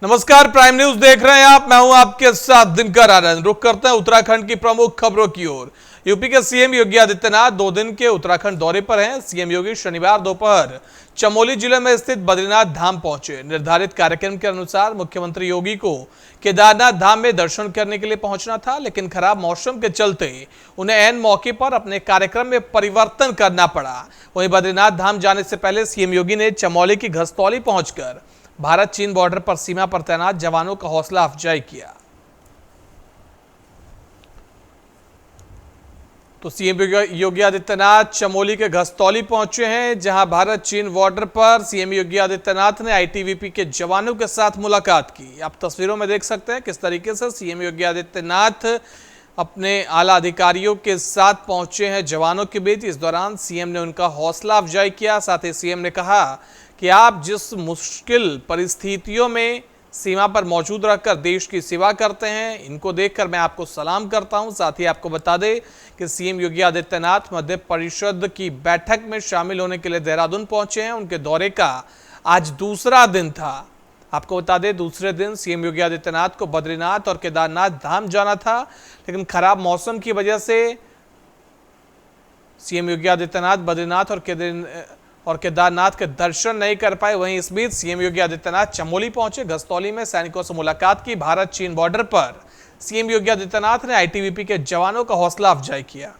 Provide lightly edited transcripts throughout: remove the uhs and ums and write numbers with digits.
नमस्कार, prime news देख रहे हैं आप। मैं हूं आपके साथ दिनकर आनंद। रुक करते हैं उत्तराखंड की प्रमुख खबरों की ओर। यूपी के सीएम योगी आदित्यनाथ 2 दिन के उत्तराखंड दौरे पर हैं। सीएम योगी शनिवार दोपहर चमोली जिले में स्थित बद्रीनाथ धाम पहुंचे। निर्धारित कार्यक्रम के अनुसार मुख्यमंत्री योगी को केदारनाथ धाम में दर्शन करने के लिए पहुंचना था, लेकिन खराब मौसम के चलते उन्हें ऐन मौके पर अपने कार्यक्रम में परिवर्तन करना पड़ा। वहीं बद्रीनाथ धाम जाने से पहले सीएम योगी ने चमोली की घस्तौली पहुंचकर भारत चीन बॉर्डर पर सीमा पर तैनात जवानों का हौसला अफजाई किया। तो सीएम योगी आदित्यनाथ चमोली के घस्तौली पहुंचे हैं, जहां भारत चीन बॉर्डर पर सीएम योगी आदित्यनाथ ने आईटीबीपी के जवानों के साथ मुलाकात की। आप तस्वीरों में देख सकते हैं किस तरीके से सीएम योगी आदित्यनाथ अपने आला अधिकारियों के साथ पहुंचे हैं जवानों के बीच। इस दौरान सीएम ने उनका हौसला अफजाई किया। साथ ही सीएम ने कहा कि आप जिस मुश्किल परिस्थितियों में सीमा पर मौजूद रहकर देश की सेवा करते हैं, इनको देखकर मैं आपको सलाम करता हूं। साथ ही आपको बता दें कि सीएम योगी आदित्यनाथ मध्य परिषद की बैठक में शामिल होने के लिए देहरादून पहुंचे हैं। उनके दौरे का आज दूसरा दिन था। आपको बता दें, दूसरे दिन सीएम योगी आदित्यनाथ को बद्रीनाथ और केदारनाथ धाम जाना था, लेकिन खराब मौसम की वजह से सीएम योगी आदित्यनाथ बद्रीनाथ और केदारनाथ के दर्शन नहीं कर पाए। वहीं इस बीच सीएम योगी आदित्यनाथ चमोली पहुंचे। घस्तौली में सैनिकों से मुलाकात की। भारत चीन बॉर्डर पर सीएम योगी आदित्यनाथ ने आईटीबीपी के जवानों का हौसला अफजाई किया।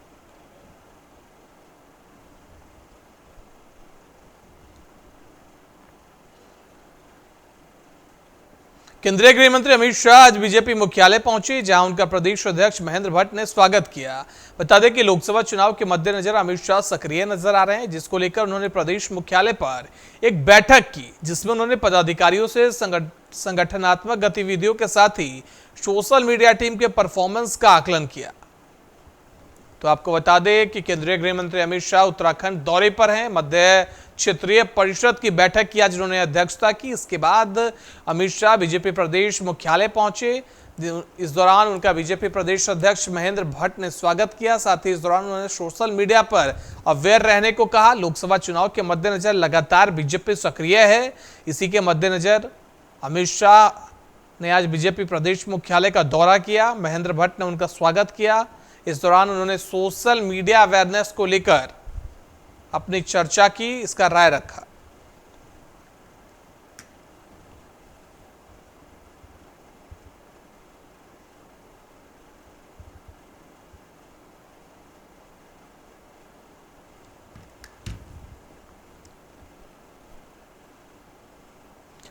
केंद्रीय गृह मंत्री अमित शाह आज बीजेपी मुख्यालय पहुंचे, जहां उनका प्रदेश अध्यक्ष महेंद्र भट्ट ने स्वागत किया। बता दें कि लोकसभा चुनाव के मद्देनजर अमित शाह सक्रिय नजर आ रहे हैं, जिसको लेकर उन्होंने प्रदेश मुख्यालय पर एक बैठक की, जिसमें उन्होंने पदाधिकारियों से संगठनात्मक गतिविधियों के साथ ही सोशल मीडिया टीम के परफॉर्मेंस का आकलन किया। तो आपको बता दें कि केंद्रीय गृह मंत्री अमित शाह उत्तराखंड दौरे पर हैं। मध्य क्षेत्रीय परिषद की बैठक की आज उन्होंने अध्यक्षता की। इसके बाद अमित शाह बीजेपी प्रदेश मुख्यालय पहुंचे। इस दौरान उनका बीजेपी प्रदेश अध्यक्ष महेंद्र भट्ट ने स्वागत किया। साथ ही इस दौरान उन्होंने सोशल मीडिया पर अवेयर रहने को कहा। लोकसभा चुनाव के मद्देनजर लगातार बीजेपी सक्रिय है। इसी के मद्देनजर अमित शाह ने आज बीजेपी प्रदेश मुख्यालय का दौरा किया। महेंद्र भट्ट ने उनका स्वागत किया। इस दौरान उन्होंने सोशल मीडिया अवेयरनेस को लेकर अपनी चर्चा की, इसका राय रखा।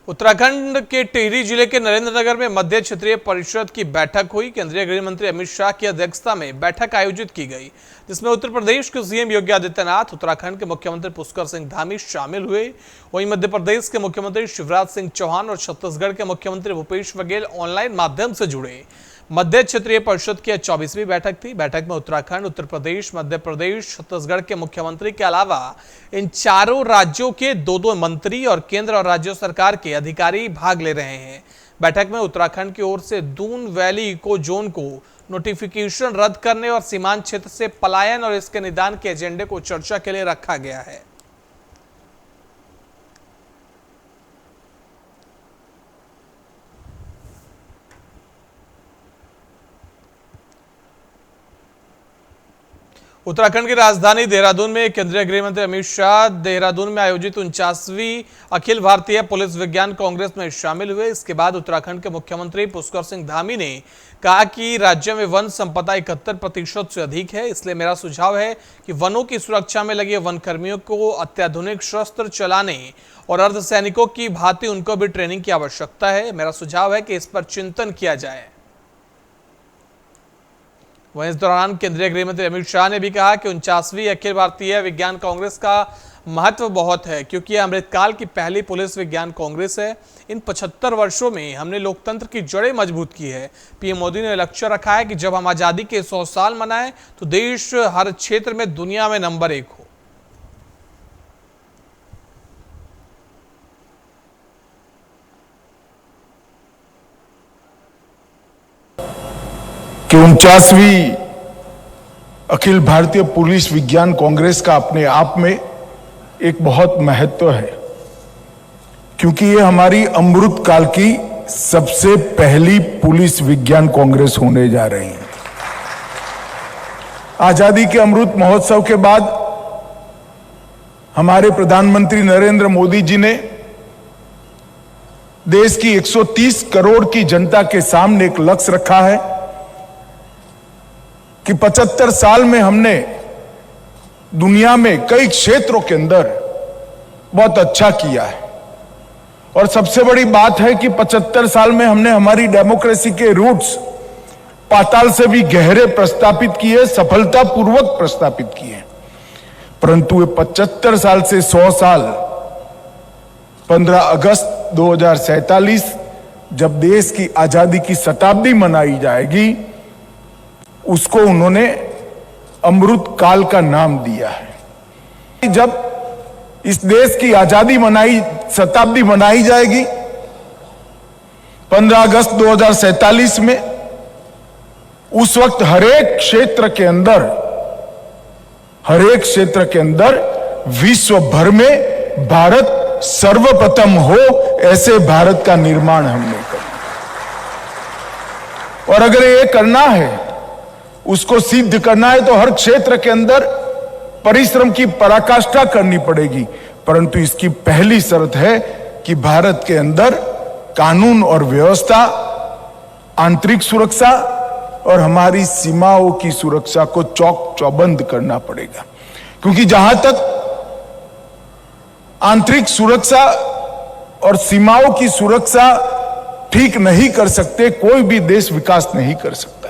उत्तराखंड के टिहरी जिले के नरेंद्रनगर में मध्य क्षेत्रीय परिषद की बैठक हुई। केंद्रीय गृह मंत्री अमित शाह की अध्यक्षता में बैठक आयोजित की गई, जिसमें उत्तर प्रदेश के सीएम योगी आदित्यनाथ, उत्तराखंड के मुख्यमंत्री पुष्कर सिंह धामी शामिल हुए। वहीं मध्य प्रदेश के मुख्यमंत्री शिवराज सिंह चौहान और छत्तीसगढ़ के मुख्यमंत्री भूपेश बघेल ऑनलाइन माध्यम से जुड़े। मध्य क्षेत्रीय परिषद की 24वीं बैठक थी। बैठक में उत्तराखंड, उत्तर प्रदेश, मध्य प्रदेश, छत्तीसगढ़ के मुख्यमंत्री के अलावा इन चारों राज्यों के 2-2 मंत्री और केंद्र और राज्य सरकार के अधिकारी भाग ले रहे हैं। बैठक में उत्तराखंड की ओर से दून वैली इको जोन को नोटिफिकेशन रद्द करने और सीमांत क्षेत्र से पलायन और इसके निदान के एजेंडे को चर्चा के लिए रखा गया है। उत्तराखंड की राजधानी देहरादून में केंद्रीय गृह मंत्री अमित शाह देहरादून में आयोजित 49वीं अखिल भारतीय पुलिस विज्ञान कांग्रेस में शामिल हुए। इसके बाद उत्तराखंड के मुख्यमंत्री पुष्कर सिंह धामी ने कहा कि राज्य में वन संपदा 71% से अधिक है, इसलिए मेरा सुझाव है कि वनों की सुरक्षा में लगे वन कर्मियों को अत्याधुनिक शस्त्र चलाने और अर्धसैनिकों की भांति उनको भी ट्रेनिंग की आवश्यकता है। मेरा सुझाव है कि इस पर चिंतन किया जाए। वहीं इस दौरान केंद्रीय गृह मंत्री अमित शाह ने भी कहा कि 49वीं अखिल भारतीय विज्ञान कांग्रेस का महत्व बहुत है, क्योंकि यह अमृतकाल की पहली पुलिस विज्ञान कांग्रेस है। इन 75 वर्षों में हमने लोकतंत्र की जड़ें मजबूत की है। पीएम मोदी ने लक्ष्य रखा है कि जब हम आजादी के 100 साल मनाएं तो देश हर क्षेत्र में दुनिया में नंबर 1 हो। कि 49वीं अखिल भारतीय पुलिस विज्ञान कांग्रेस का अपने आप में एक बहुत महत्व है, क्योंकि ये हमारी अमृत काल की सबसे पहली पुलिस विज्ञान कांग्रेस होने जा रही है। आजादी के अमृत महोत्सव के बाद हमारे प्रधानमंत्री नरेंद्र मोदी जी ने देश की 130 करोड़ की जनता के सामने एक लक्ष्य रखा है कि 75 साल में हमने दुनिया में कई क्षेत्रों के अंदर बहुत अच्छा किया है। और सबसे बड़ी बात है कि 75 साल में हमने हमारी डेमोक्रेसी के रूट्स पाताल से भी गहरे प्रस्तापित किए, सफलतापूर्वक प्रस्तापित किए। परंतु ये 75 साल से 100 साल 15 अगस्त 2047 जब देश की आजादी की शताब्दी मनाई जाएगी, उसको उन्होंने अमृत काल का नाम दिया है। जब इस देश की आजादी शताब्दी मनाई जाएगी 15 अगस्त 2047 में, उस वक्त हरेक क्षेत्र के अंदर विश्व भर में भारत सर्वप्रथम हो, ऐसे भारत का निर्माण हमने करना। और अगर ये करना है, उसको सिद्ध करना है, तो हर क्षेत्र के अंदर परिश्रम की पराकाष्ठा करनी पड़ेगी। परंतु इसकी पहली शर्त है कि भारत के अंदर कानून और व्यवस्था, आंतरिक सुरक्षा और हमारी सीमाओं की सुरक्षा को चौक चौबंद करना पड़ेगा। क्योंकि जहां तक आंतरिक सुरक्षा और सीमाओं की सुरक्षा ठीक नहीं कर सकते, कोई भी देश विकास नहीं कर सकता।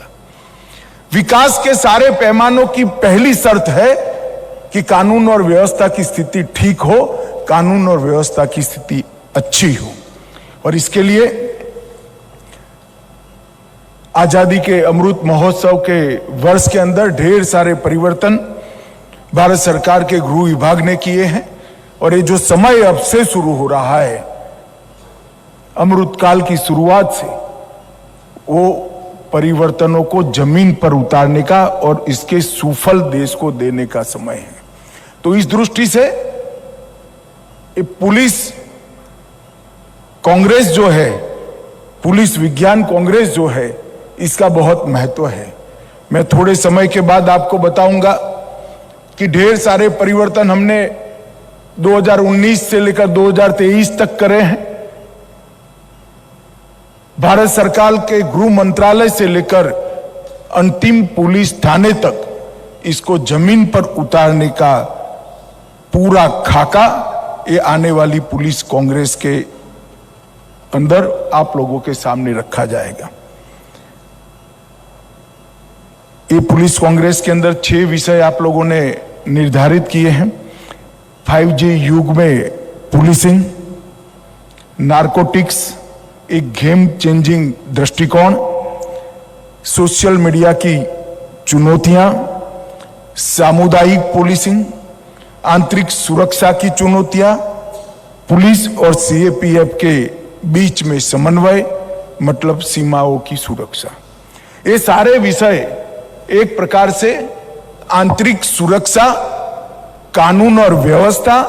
विकास के सारे पैमानों की पहली शर्त है कि कानून और व्यवस्था की स्थिति ठीक हो, कानून और व्यवस्था की स्थिति अच्छी हो। और इसके लिए आजादी के अमृत महोत्सव के वर्ष के अंदर ढेर सारे परिवर्तन भारत सरकार के गृह विभाग ने किए हैं। और ये जो समय अब से शुरू हो रहा है, अमृत काल की शुरुआत से, वो परिवर्तनों को जमीन पर उतारने का और इसके सुफल देश को देने का समय है। तो इस दृष्टि से पुलिस कांग्रेस जो है, पुलिस विज्ञान कांग्रेस जो है, इसका बहुत महत्व है। मैं थोड़े समय के बाद आपको बताऊंगा कि ढेर सारे परिवर्तन हमने 2019 से लेकर 2023 तक करे हैं। भारत सरकार के गृह मंत्रालय से लेकर अंतिम पुलिस थाने तक इसको जमीन पर उतारने का पूरा खाका ये आने वाली पुलिस कांग्रेस के अंदर आप लोगों के सामने रखा जाएगा। ये पुलिस कांग्रेस के अंदर 6 विषय आप लोगों ने निर्धारित किए हैं। 5G युग में पुलिसिंग, नारकोटिक्स, एक गेम चेंजिंग दृष्टिकोण, सोशल मीडिया की चुनौतियां, सामुदायिक पुलिसिंग, आंतरिक सुरक्षा की चुनौतियां, पुलिस और सीएपीएफ के बीच में समन्वय, मतलब सीमाओं की सुरक्षा। ये सारे विषय एक प्रकार से आंतरिक सुरक्षा, कानून और व्यवस्था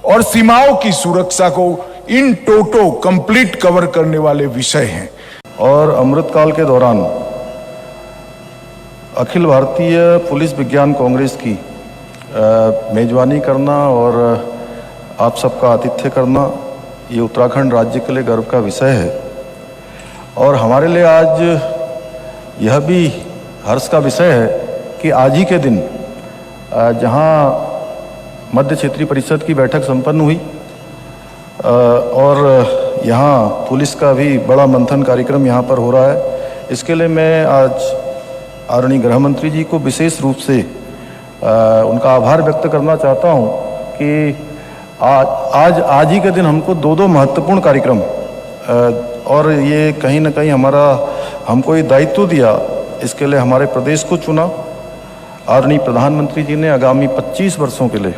और सीमाओं की सुरक्षा को इन टोटो कंप्लीट कवर करने वाले विषय हैं। और अमृतकाल के दौरान अखिल भारतीय पुलिस विज्ञान कांग्रेस की मेजबानी करना और आप सबका आतिथ्य करना, ये उत्तराखंड राज्य के लिए गर्व का विषय है। और हमारे लिए आज यह भी हर्ष का विषय है कि आज ही के दिन जहां मध्य क्षेत्रीय परिषद की बैठक संपन्न हुई और यहाँ पुलिस का भी बड़ा मंथन कार्यक्रम यहाँ पर हो रहा है, इसके लिए मैं आज आदरणीय गृह मंत्री जी को विशेष रूप से उनका आभार व्यक्त करना चाहता हूँ कि आज ही के दिन हमको दो महत्वपूर्ण कार्यक्रम और ये कहीं ना कहीं हमको ये दायित्व दिया, इसके लिए हमारे प्रदेश को चुना। आदरणीय प्रधानमंत्री जी ने आगामी 25 वर्षों के लिए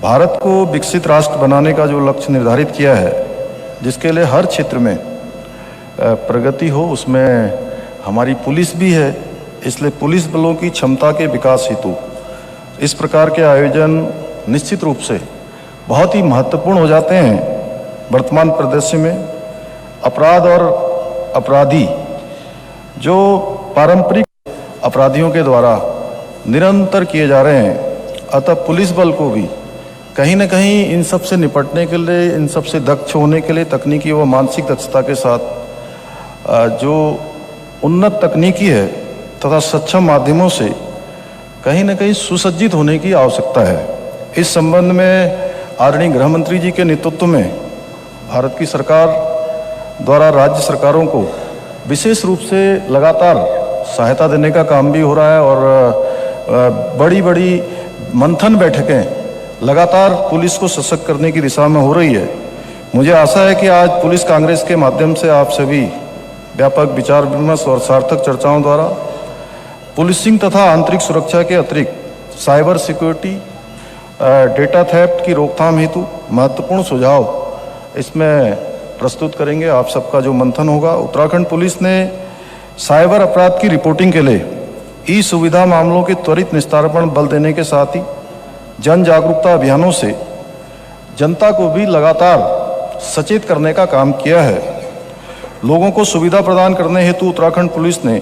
भारत को विकसित राष्ट्र बनाने का जो लक्ष्य निर्धारित किया है, जिसके लिए हर क्षेत्र में प्रगति हो, उसमें हमारी पुलिस भी है। इसलिए पुलिस बलों की क्षमता के विकास हेतु इस प्रकार के आयोजन निश्चित रूप से बहुत ही महत्वपूर्ण हो जाते हैं वर्तमान परिदृश्य में। अपराध और अपराधी जो पारंपरिक अपराधियों के द्वारा निरंतर किए जा रहे हैं, अतः पुलिस बल को भी कहीं न कहीं इन सब से निपटने के लिए, इन सब से दक्ष होने के लिए तकनीकी व मानसिक दक्षता के साथ जो उन्नत तकनीकी है तथा सक्षम माध्यमों से कहीं न कहीं सुसज्जित होने की आवश्यकता है। इस संबंध में आदरणीय गृह मंत्री जी के नेतृत्व में भारत की सरकार द्वारा राज्य सरकारों को विशेष रूप से लगातार सहायता देने का काम भी हो रहा है और बड़ी बड़ी मंथन बैठकें लगातार पुलिस को सशक्त करने की दिशा में हो रही है। मुझे आशा है कि आज पुलिस कांग्रेस के माध्यम से आप सभी व्यापक विचार विमर्श और सार्थक चर्चाओं द्वारा पुलिसिंग तथा आंतरिक सुरक्षा के अतिरिक्त साइबर सिक्योरिटी, डेटा थेफ्ट की रोकथाम हेतु महत्वपूर्ण सुझाव इसमें प्रस्तुत करेंगे। आप सबका जो मंथन होगा, उत्तराखंड पुलिस ने साइबर अपराध की रिपोर्टिंग के लिए ई सुविधा मामलों के त्वरित निस्तारण बल देने के साथ ही जन जागरूकता अभियानों से जनता को भी लगातार सचेत करने का काम किया है। लोगों को सुविधा प्रदान करने हेतु उत्तराखंड पुलिस ने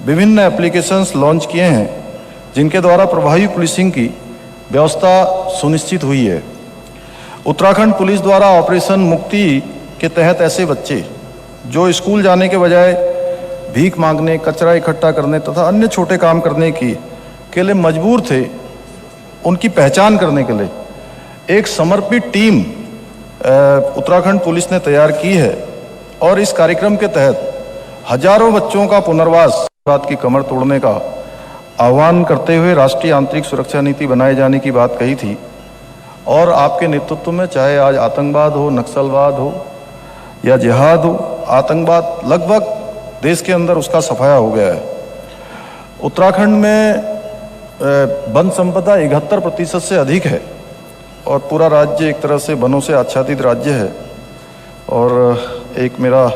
विभिन्न एप्लीकेशंस लॉन्च किए हैं, जिनके द्वारा प्रभावी पुलिसिंग की व्यवस्था सुनिश्चित हुई है। उत्तराखंड पुलिस द्वारा ऑपरेशन मुक्ति के तहत ऐसे बच्चे जो स्कूल जाने के बजाय भीख मांगने, कचरा इकट्ठा करने तथा अन्य छोटे काम करने के लिए मजबूर थे, उनकी पहचान करने के लिए एक समर्पित टीम उत्तराखंड पुलिस ने तैयार की है और इस कार्यक्रम के तहत हजारों बच्चों का पुनर्वास बात की कमर तोड़ने का आह्वान करते हुए राष्ट्रीय आंतरिक सुरक्षा नीति बनाए जाने की बात कही थी। और आपके नेतृत्व में चाहे आज आतंकवाद हो, नक्सलवाद हो या जिहाद हो, आतंकवाद लगभग देश के अंदर उसका सफाया हो गया है। उत्तराखंड में वन संपदा 71% से अधिक है और पूरा राज्य एक तरह से वनों से आच्छादित राज्य है। और एक मेरा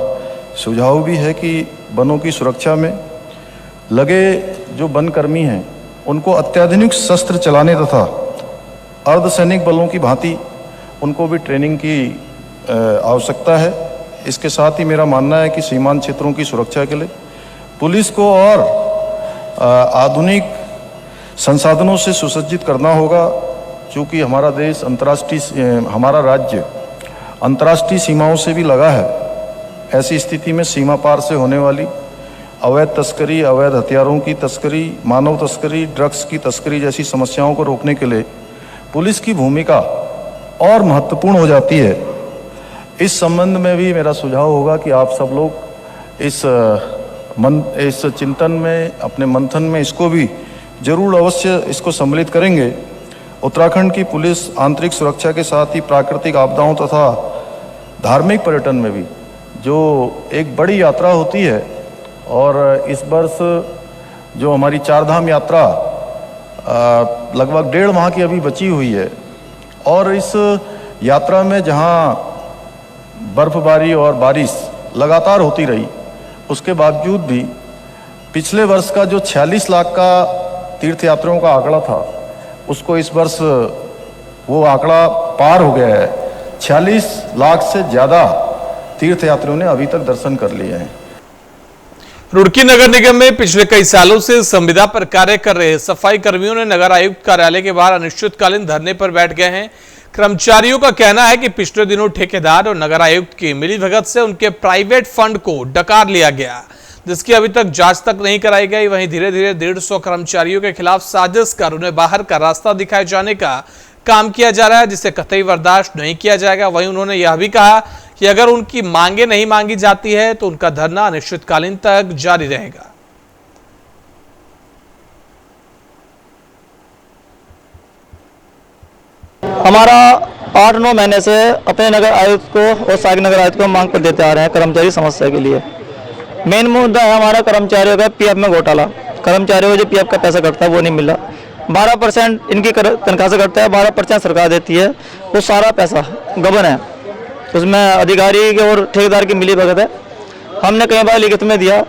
सुझाव भी है कि वनों की सुरक्षा में लगे जो वनकर्मी हैं, उनको अत्याधुनिक शस्त्र चलाने तथा अर्धसैनिक बलों की भांति उनको भी ट्रेनिंग की आवश्यकता है। इसके साथ ही मेरा मानना है कि सीमांत क्षेत्रों की सुरक्षा के लिए पुलिस को और आधुनिक संसाधनों से सुसज्जित करना होगा, क्योंकि हमारा देश हमारा राज्य अंतर्राष्ट्रीय सीमाओं से भी लगा है। ऐसी स्थिति में सीमा पार से होने वाली अवैध तस्करी, अवैध हथियारों की तस्करी, मानव तस्करी, ड्रग्स की तस्करी जैसी समस्याओं को रोकने के लिए पुलिस की भूमिका और महत्वपूर्ण हो जाती है। इस संबंध में भी मेरा सुझाव होगा कि आप सब लोग इस चिंतन में, अपने मंथन में इसको भी जरूर अवश्य इसको सम्मिलित करेंगे। उत्तराखंड की पुलिस आंतरिक सुरक्षा के साथ ही प्राकृतिक आपदाओं तथा धार्मिक पर्यटन में भी जो एक बड़ी यात्रा होती है, और इस वर्ष जो हमारी चारधाम यात्रा लगभग 1.5 माह की अभी बची हुई है, और इस यात्रा में जहां बर्फबारी और बारिश लगातार होती रही, उसके बावजूद भी पिछले वर्ष का जो 46 लाख का तीर्थयात्रियों का आंकड़ा था, उसको इस वर्ष वो आंकड़ा पार हो गया है। 46 लाख से ज़्यादा तीर्थयात्रियों ने अभी तक दर्शन कर लिए हैं। रुड़की नगर निगम में पिछले कई सालों से संविदा पर कार्य कर रहे सफाई कर्मियों ने नगर आयुक्त कार्यालय के बाहर अनिश्चितकालीन धरने पर बैठ गए हैं। कर्मचारियों का कहना है कि पिछले दिनों ठेकेदार और नगर आयुक्त की मिलीभगत से उनके प्राइवेट फंड को डकार लिया गया, जिसकी अभी तक जांच तक नहीं कराई गई। वहीं धीरे धीरे 150 कर्मचारियों के खिलाफ साजिश कर उन्हें बाहर का रास्ता दिखाए जाने का काम किया जा रहा है, जिसे कतई बर्दाश्त नहीं किया जाएगा। वहीं उन्होंने यह भी कहा कि अगर उनकी मांगे नहीं मांगी जाती है तो उनका धरना अनिश्चितकालीन तक जारी रहेगा। हमारा 8-9 महीने से अपने नगर आयुक्त को और सहायक नगर आयुक्त को मांग पर देते आ रहे हैं कर्मचारी समस्या के लिए। मेन मुद्दा है हमारा कर्मचारियों का पीएफ में घोटाला। कर्मचारियों को जो पीएफ का पैसा कटता है वो नहीं मिल रहा। 12% इनकी तनख्वाह से कटता है, 12% सरकार देती है। वो सारा पैसा गबन है, उसमें अधिकारी के और ठेकेदार की मिलीभगत है। हमने कई बार लिखित में दिया।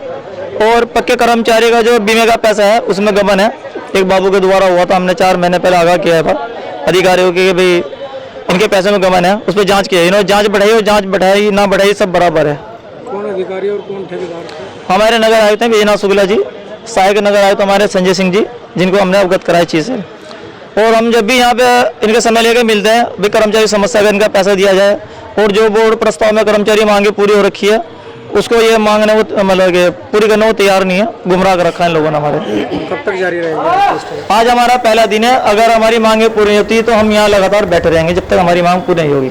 और पक्के कर्मचारी का जो बीमे का पैसा है उसमें गबन है। एक बाबू के द्वारा हुआ था, हमने 4 महीने पहले आगाह किया था अधिकारियों के भाई इनके पैसे में गबन है, उस पर जांच की है। इन्होंने जांच बढ़ाई और जांच बढ़ाई ना बढ़ाई सब बराबर है। अधिकारी और कौन ठेकेदार थे? हमारे नगर आयुक्त हैं विजयनाथ शुक्ला जी, सहायक नगर आयुक्त हमारे संजय सिंह जी, जिनको हमने अवगत कराई चीज़ है। और हम जब भी यहाँ पे इनके समय लेकर मिलते हैं, भी कर्मचारी समस्या का इनका पैसा दिया जाए, और जो बोर्ड प्रस्ताव में कर्मचारी मांगे पूरी हो रखी है उसको ये मांगने वो मतलब कि पूरी करने को तैयार नहीं है, गुमराह कर रखा है इन लोगों ने हमारे। कब तक जारी रहेगा? आज हमारा पहला दिन है, अगर हमारी मांगे पूरी नहीं होती तो हम यहाँ लगातार बैठे रहेंगे जब तक हमारी मांग पूरी नहीं होगी।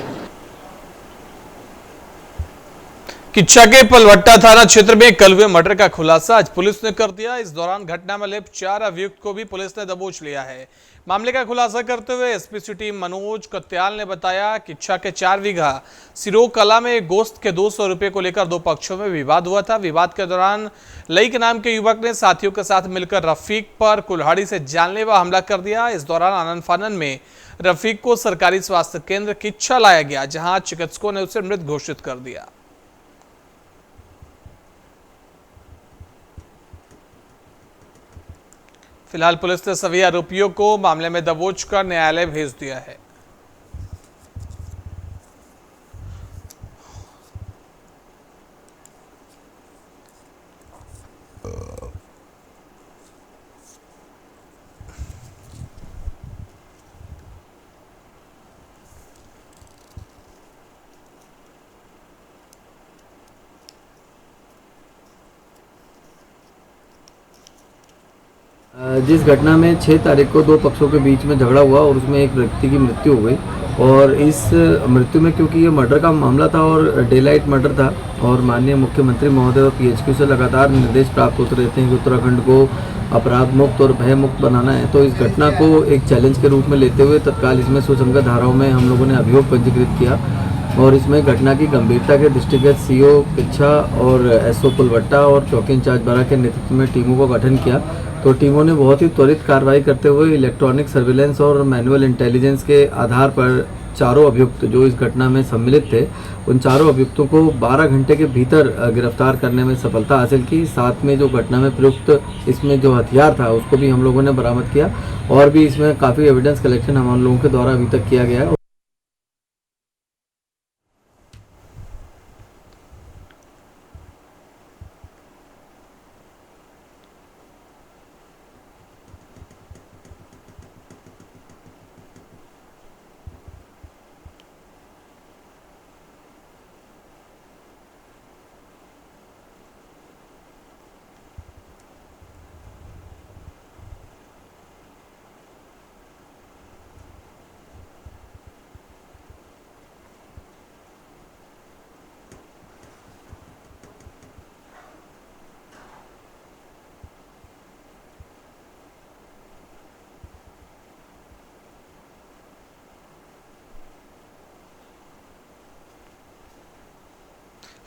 किच्चा के पलवट्टा थाना क्षेत्र में कल हुए मर्डर का खुलासा आज पुलिस ने कर दिया। इस दौरान घटना में लिप्त 4 अभियुक्त को भी पुलिस ने दबोच लिया है। मामले का खुलासा करते हुए एसपी सिटी मनोज कत्याल ने बताया कि किच्चा के 4 बीघा सिरो कला में गोश्त के 200 रुपए को लेकर 2 पक्षों में विवाद हुआ था। विवाद के दौरान लईक नाम के युवक ने साथियों के साथ मिलकर रफीक पर कुल्हाड़ी से जानलेवा हमला कर दिया। इस दौरान आनन फानन में रफीक को सरकारी स्वास्थ्य केंद्र किच्चा लाया गया, जहां चिकित्सकों ने उसे मृत घोषित कर दिया। फिलहाल पुलिस ने सभी आरोपियों को मामले में दबोच कर न्यायालय भेज दिया है। जिस घटना में 6 तारीख को 2 पक्षों के बीच में झगड़ा हुआ और उसमें एक व्यक्ति की मृत्यु हो गई, और इस मृत्यु में क्योंकि ये मर्डर का मामला था और डे लाइट मर्डर था, और माननीय मुख्यमंत्री महोदय और पीएचक्यू से लगातार निर्देश प्राप्त होते रहते हैं कि उत्तराखंड को अपराध मुक्त और भय मुक्त बनाना है, तो इस घटना को एक चैलेंज के रूप में लेते हुए तत्काल इसमें सुसंगत धाराओं में हम लोगों ने अभियोग पंजीकृत किया, और इसमें घटना की गंभीरता के दृष्टिगत सीओ किच्छा और एसओ पुलवट्टा और चौकी इंचार्ज बरा के नेतृत्व में टीमों का गठन किया। तो टीमों ने बहुत ही त्वरित कार्रवाई करते हुए इलेक्ट्रॉनिक सर्विलेंस और मैनुअल इंटेलिजेंस के आधार पर 4 अभियुक्त जो इस घटना में सम्मिलित थे, उन 4 अभियुक्तों को 12 घंटे के भीतर गिरफ्तार करने में सफलता हासिल की। साथ में जो घटना में प्रयुक्त इसमें जो हथियार था उसको भी हम लोगों ने बरामद किया, और भी इसमें काफ़ी एविडेंस कलेक्शन हम लोगों के द्वारा अभी तक किया गया है।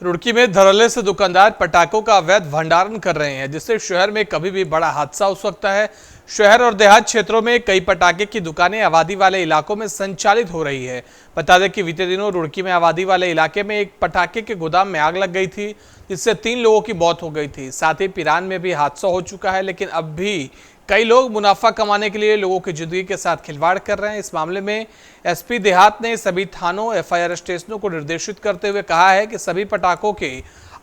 रुड़की में धड़ल्ले से दुकानदार पटाखों का अवैध भंडारण कर रहे हैं, जिससे शहर में कभी भी बड़ा हादसा हो सकता है। शहर और देहात क्षेत्रों में कई पटाखे की दुकानें आबादी वाले इलाकों में संचालित हो रही है। बता दें कि बीते दिनों रुड़की में आबादी वाले इलाके में एक पटाखे के गोदाम में आग लग गई थी, जिससे 3 लोगों की मौत हो गई थी। साथ ही पिरान में भी हादसा हो चुका है, लेकिन अब भी कई लोग मुनाफा कमाने के लिए लोगों की जिंदगी के साथ खिलवाड़ कर रहे हैं। इस मामले में एसपी देहात ने सभी थानों एफआईआर स्टेशनों को निर्देशित करते हुए कहा है कि सभी पटाखों के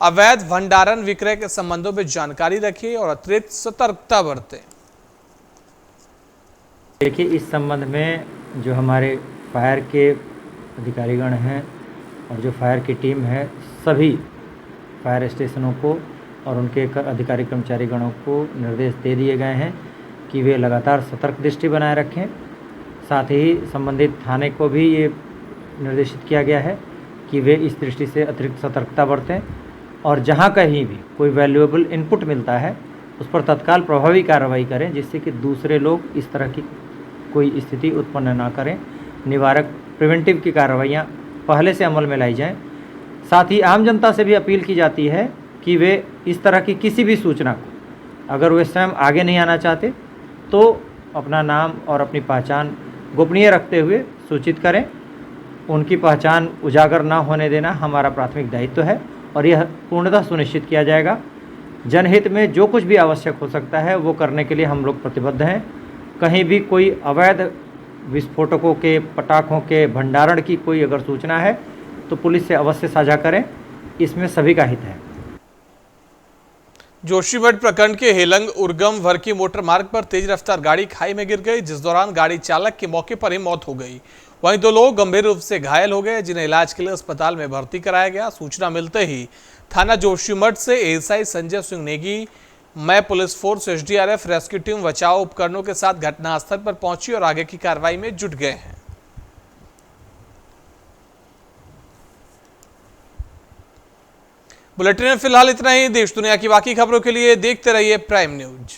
अवैध भंडारण विक्रय के संबंधों में जानकारी रखिए और अतिरिक्त सतर्कता बरतें। देखिए, इस संबंध में जो हमारे फायर के अधिकारीगण हैं और जो फायर की टीम है, सभी फायर स्टेशनों को और उनके अधिकारी कर्मचारी गणों को निर्देश दे दिए गए हैं कि वे लगातार सतर्क दृष्टि बनाए रखें। साथ ही संबंधित थाने को भी ये निर्देशित किया गया है कि वे इस दृष्टि से अतिरिक्त सतर्कता बरतें, और जहां कहीं भी कोई वैल्यूएबल इनपुट मिलता है उस पर तत्काल प्रभावी कार्रवाई करें, जिससे कि दूसरे लोग इस तरह की कोई स्थिति उत्पन्न ना करें। निवारक प्रिवेंटिव की कार्रवाइयाँ पहले से अमल में लाई जाएँ। साथ ही आम जनता से भी अपील की जाती है कि वे इस तरह की किसी भी सूचना को अगर वे स्वयं आगे नहीं आना चाहते तो अपना नाम और अपनी पहचान गोपनीय रखते हुए सूचित करें। उनकी पहचान उजागर ना होने देना हमारा प्राथमिक दायित्व है, और यह पूर्णतः सुनिश्चित किया जाएगा। जनहित में जो कुछ भी आवश्यक हो सकता है वो करने के लिए हम लोग प्रतिबद्ध हैं। कहीं भी कोई अवैध विस्फोटकों के, पटाखों के भंडारण की कोई अगर सूचना है तो पुलिस से अवश्य साझा करें, इसमें सभी का हित है। जोशीमठ प्रखंड के हेलंग उर्गम वर्की मोटर मार्ग पर तेज रफ्तार गाड़ी खाई में गिर गई, जिस दौरान गाड़ी चालक की मौके पर ही मौत हो गई। वहीं 2 लोग गंभीर रूप से घायल हो गए, जिन्हें इलाज के लिए अस्पताल में भर्ती कराया गया। सूचना मिलते ही थाना जोशीमठ से एएसआई संजय सिंह नेगी, मैं police force, SDRF, rescue team बचाव उपकरणों के साथ घटनास्थल पर पहुंची और आगे की कार्रवाई में जुट गए हैं। बुलेटिन में फिलहाल इतना ही। देश दुनिया की बाकी खबरों के लिए देखते रहिए प्राइम न्यूज।